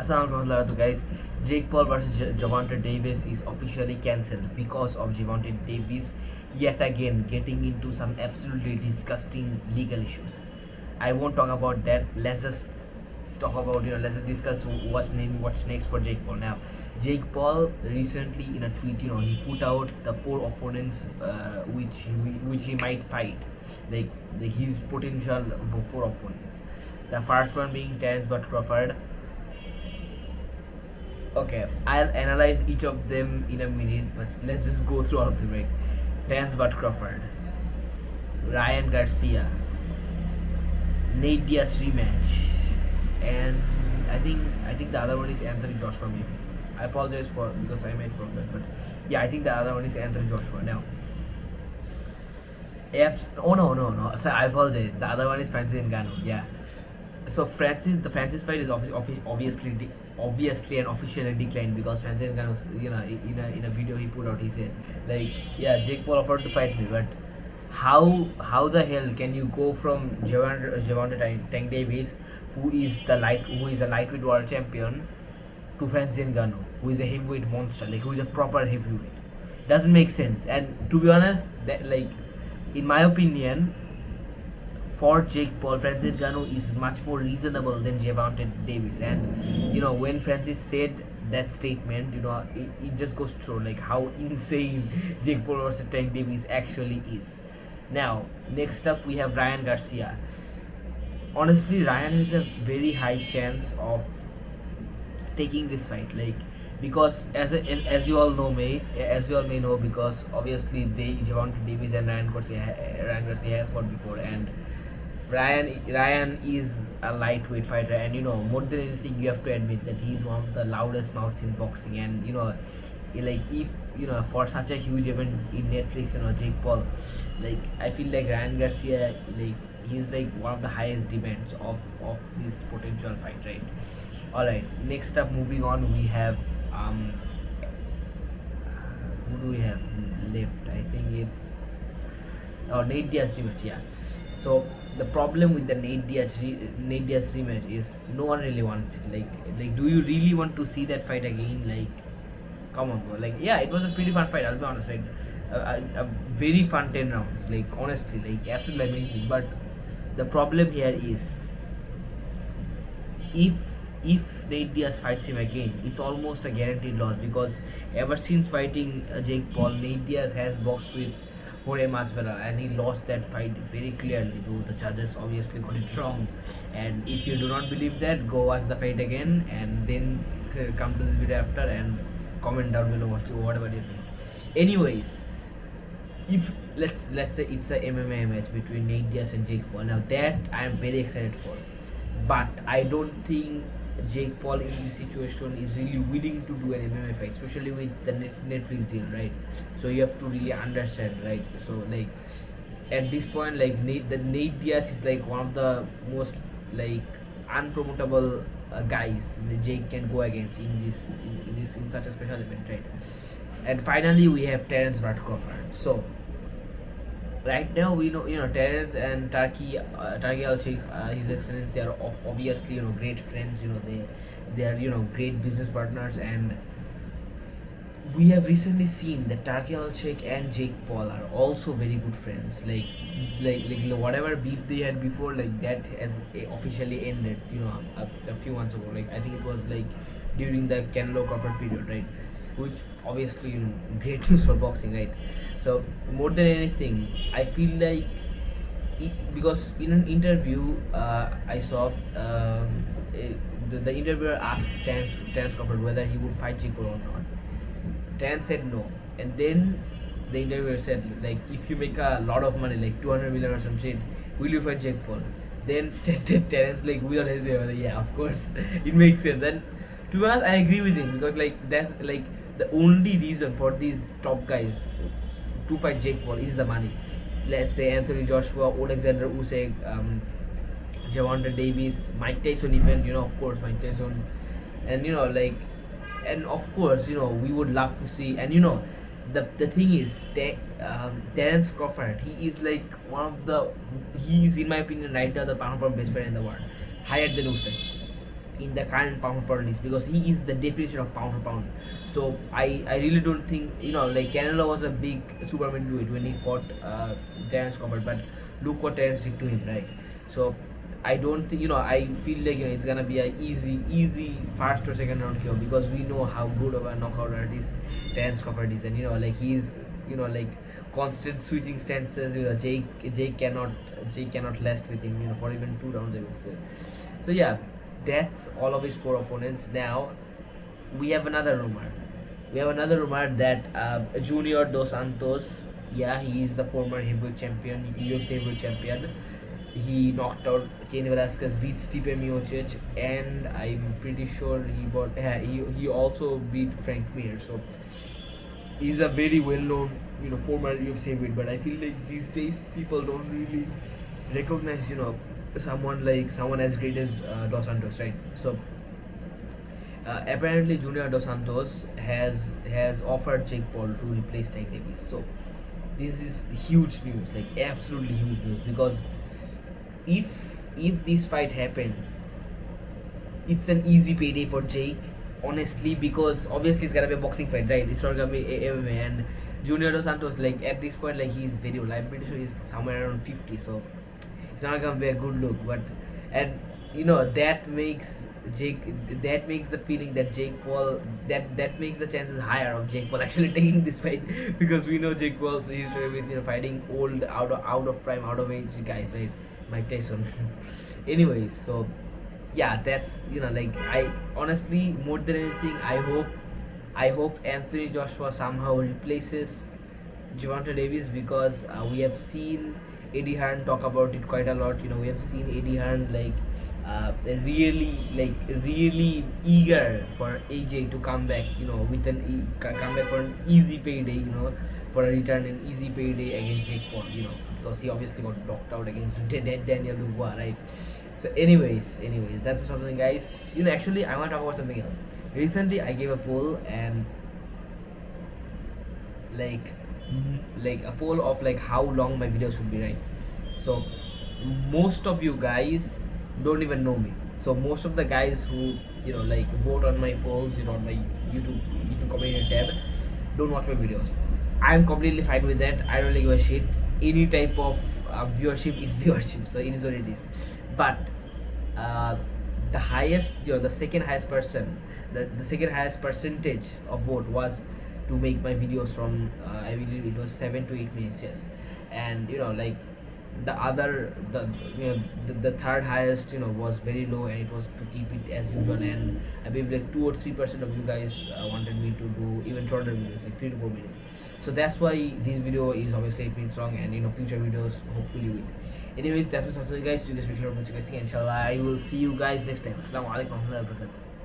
Assalamualaikum guys. Jake Paul versus Gervonta Davis is officially cancelled because of Gervonta Davis yet again getting into some absolutely disgusting legal issues. I won't talk about that. Let's just talk about let's just discuss what's next for Jake Paul. Now, Jake Paul recently in a tweet he put out the four opponents which he might fight, like his potential four opponents. The first one being Terence Bud Crawford. Okay, I'll analyze each of them in a minute, but let's just go through all of them, right? Terence Bud Crawford, Ryan Garcia, Nate Diaz rematch, and I think the other one is Anthony Joshua maybe. I apologize for because I might forget, but yeah, I think the other one is Anthony Joshua. Now, oh no, so I apologize. The other one is Francis Ngannou. Yeah. So the Francis fight is obviously and officially declined because Francis Ngannou, in a video he put out, he said like, yeah, Jake Paul offered to fight me, but how the hell can you go from Gervonta Tank Davis, who is a lightweight world champion, to Francis Ngannou, who is a heavyweight monster, like who is a proper heavyweight? Doesn't make sense. And to be honest, that, like, in my opinion, for Jake Paul, Francis Ngannou is much more reasonable than Gervonta Davis. And when Francis said that statement, it just goes to show like how insane Jake Paul versus Tank Davis actually is. Now, next up we have Ryan Garcia. Honestly, Ryan has a very high chance of taking this fight, like, because as you all may know, because obviously Gervonta Davis and Ryan Garcia has fought before, and Ryan is a lightweight fighter, and more than anything you have to admit that he is one of the loudest mouths in boxing. And like, if for such a huge event in Netflix, Jake Paul, like, I feel like Ryan Garcia, like, he's like one of the highest demands of this potential fight, right? All right, next up, moving on, we have who do we have left? I think it's Nate Diaz rematch. Yeah. So the problem with the Nate Diaz rematch is no one really wants it. Like, do you really want to see that fight again? Like, come on, bro. Like, yeah, it was a pretty fun fight. I'll be honest, right? A very fun 10 rounds. Like, honestly, like, absolutely amazing. But the problem here is, if Nate Diaz fights him again, it's almost a guaranteed loss, because ever since fighting Jake Paul, Nate Diaz has boxed with Jorge Masvidal, and he lost that fight very clearly, though the judges obviously got it wrong. And if you do not believe that, go watch the fight again and then come to this video after and comment down below whatever you think. Anyways, if let's say it's a MMA match between Nate Diaz and Jake Paul, now that I am very excited for, but I don't think Jake Paul in this situation is really willing to do an MMA fight, especially with the Netflix deal, right? So you have to really understand, right? So, like, at this point, like, Nate Diaz is like one of the most, like, unpromotable guys that Jake can go against in such a special event, right? And finally, we have Terence Bud Crawford. So right now we know Terence and Turkey Al Sheikh, His Excellency, are obviously great friends. They are great business partners, and we have recently seen that Turkey Al Sheikh and Jake Paul are also very good friends. Like whatever beef they had before, like, that has officially ended. A few months ago. Like, I think it was like during the Canelo Crawford period, right? Which obviously great news for boxing, right? So more than anything, I feel like because in an interview I saw, the interviewer asked Terence Crawford whether he would fight Jake Paul or not. Terence said no, and then the interviewer said, like, if you make a lot of money, like 200 million or some shit, will you fight Jake Paul? Then Terence, like, without hesitation, like, yeah, of course, it makes sense. And to be honest, I agree with him, because, like, that's like the only reason for these top guys to fight Jake Paul is the money. Let's say Anthony Joshua, Alexander Usyk, Gervonta Davis, Mike Tyson, even, of course, Mike Tyson, and like, and of course, we would love to see. And the thing is, Terence Crawford, he is like he is, in my opinion, right now, the pound for best player in the world, higher than Usyk. in the current pound for pound list, because he is the definition of pound for pound. So I really don't think, like Canelo was a big Superman do it when he fought Terence Crawford, but look what Terence did to him, right? So I don't think, I feel like, it's gonna be a easy first or second round kill, because we know how good of a knockout artist Terence Crawford is, and like he's, like constant switching stances. Jake cannot last with him, for even 2 rounds, I would say. So yeah, that's all of his 4 opponents. Now we have another rumor. That Junior Dos Santos, yeah, he is the former heavyweight champion, UFC heavyweight champion. He knocked out Cain Velasquez, beat Stipe Miocic, and I'm pretty sure he also beat Frank Mir. So he's a very well-known, former UFC heavyweight. But I feel like these days people don't really recognize, someone as great as Dos Santos, right? So apparently Junior Dos Santos has offered Jake Paul to replace Tank Davis. So this is huge news, like absolutely huge news, because if this fight happens, it's an easy payday for Jake, honestly, because obviously it's gonna be a boxing fight, right? It's not gonna be MMA. And Junior Dos Santos, like at this point, like he's very old. I'm pretty sure he's somewhere around 50, so it's not gonna be a good look. But and that makes the feeling that Jake Paul, that makes the chances higher of Jake Paul actually taking this fight, because we know Jake Paul's history with fighting old, out of prime, out of age guys, right? Mike Tyson. Anyways, so yeah, that's like, I honestly, more than anything, I hope Anthony Joshua somehow replaces Gervonta Davis, because we have seen Eddie Hearn talk about it quite a lot. We have seen Eddie Hearn really eager for AJ to come back, with come back for an easy payday, for a return and easy payday against Jake Paul, because he obviously got knocked out against Daniel Dubois, right? So anyways, that was something, guys. Actually, I want to talk about something else. Recently, I gave a poll, and like a poll of like how long my videos should be, right? So most of you guys don't even know me. So most of the guys who vote on my polls, on my YouTube community tab, don't watch my videos. I'm completely fine with that. I don't really give a shit. Any type of viewership is viewership, so it is what it is. But the highest, the second highest percentage of vote was to make my videos from I believe it was 7 to 8 minutes, yes. And like the other, the third highest was very low, and it was to keep it as usual. And I believe like 2 or 3% of you guys wanted me to do even shorter videos, like 3 to 4 minutes. So that's why this video is obviously 8 minutes long, and future videos hopefully will. Anyways, that was also, guys. You guys make sure to watch, guys, inshallah. I will see you guys next time. Assalamu alaikum warahmatullahi wabarakatuh.